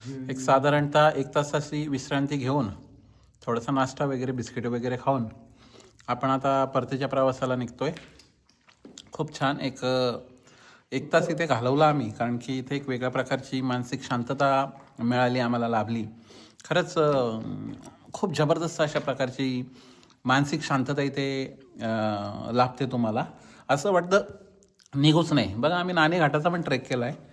एक साधारणतः 1 तासाची विश्रांती घेऊन थोडासा नाश्ता वगैरे बिस्किट वगैरे खाऊन आपण आता परतीच्या प्रवासाला निघतोय। खूप छान एक तास इथे घालवला आम्ही, कारण की इथे एक वेगळ्या प्रकारची मानसिक शांतता मिळाली, आम्हाला लाभली। खरंच खूप जबरदस्त अशा प्रकारची मानसिक शांतता इथे लाभते तुम्हाला। असं वाटतं निघूच नाही। बघा, आम्ही नाणे घाटाचा पण ट्रेक केला आहे।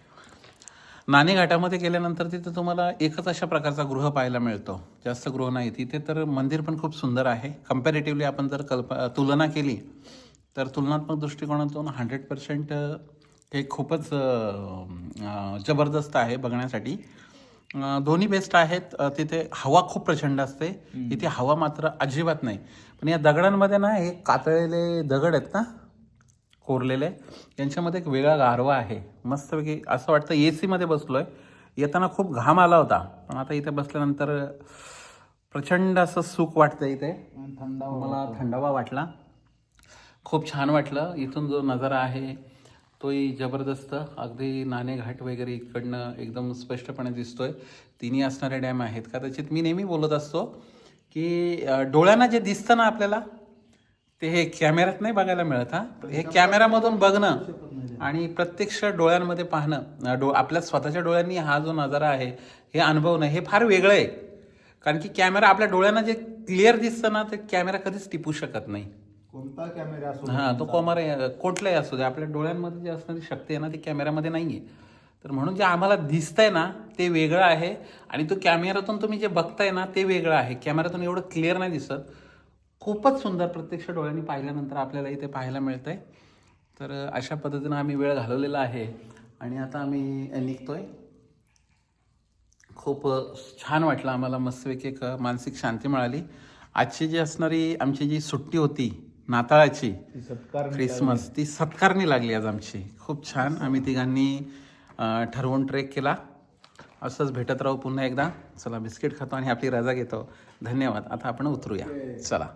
नाणे घाटामध्ये गेल्यानंतर तिथे तुम्हाला एकच अशा प्रकारचा गृह पाहायला मिळतो, जास्त गृह नाही तिथे। तर मंदिर पण खूप सुंदर आहे। कंपॅरेटिव्हली आपण जर तुलना केली तर तुलनात्मक दृष्टिकोनातून 100% हे खूपच जबरदस्त आहे बघण्यासाठी। दोन्ही बेस्ट आहेत। तिथे हवा खूप प्रचंड असते, इथे हवा मात्र अजिबात नाही। पण या दगडांमध्ये ना, हे कातळलेले दगड आहेत ना, कोरलेले, यांच्यामध्ये एक वेगळा गारवा आहे। मस्तपैकी असं वाटतं AC मध्ये बसलोय। येताना खूप घाम आला होता, पण आता इथे बसल्यानंतर प्रचंड असं सुख वाटतं। इथे मला थंडावा वाटला, खूप छान वाटलं। इथून जो नजारा आहे तोही जबरदस्त, अगदी नाणे घाट वगैरे इकडनं एकदम स्पष्टपणे दिसतोय। तिन्ही असणारे डॅम आहेत। कदाचित मी नेहमी बोलत असतो की डोळ्यांना जे दिसतं ना आपल्याला, ते हे कॅमेऱ्यात नाही बघायला मिळत। हे कॅमेरामधून बघणं आणि प्रत्यक्ष डोळ्यांमध्ये पाहणं, आपल्या स्वतःच्या डोळ्यांनी हा जो नजारा आहे हे अनुभवणं, हे फार वेगळं आहे। कारण की कॅमेरा आपल्या डोळ्यांना जे क्लिअर दिसतं ना, ते कॅमेरा कधीच टिपू शकत नाही। कोणता कॅमेरा असो, तो कुठलाही असू दे, आपल्या डोळ्यांमध्ये जी असणारी शक्ती आहे ना, ती कॅमेऱ्यामध्ये नाहीये। तर म्हणून जे आम्हाला दिसतंय ना, ते वेगळं आहे, आणि तो कॅमेऱ्यातून तुम्ही जे बघताय ना, ते वेगळं आहे। कॅमेऱ्यातून एवढं क्लिअर नाही दिसत। खूपच सुंदर प्रत्यक्ष डोळ्यांनी पाहिल्यानंतर आपल्याला इथे पाहायला मिळतंय। तर अशा पद्धतीनं आम्ही वेळ घालवलेला आहे, आणि आता आम्ही निघतोय। खूप छान वाटलं आम्हाला, मस्तपैकी एक मानसिक शांती मिळाली। आजची जी असणारी आमची जी सुट्टी होती नाताळाची, क्रिसमस, ती सत्कारणी लागली आज आमची। खूप छान आम्ही तिघांनी ठरवून ट्रेक केला। असंच भेटत राहू पुन्हा एकदा। चला, बिस्किट खातो आणि आपली रजा घेतो। धन्यवाद। आता आपण उतरूया, चला।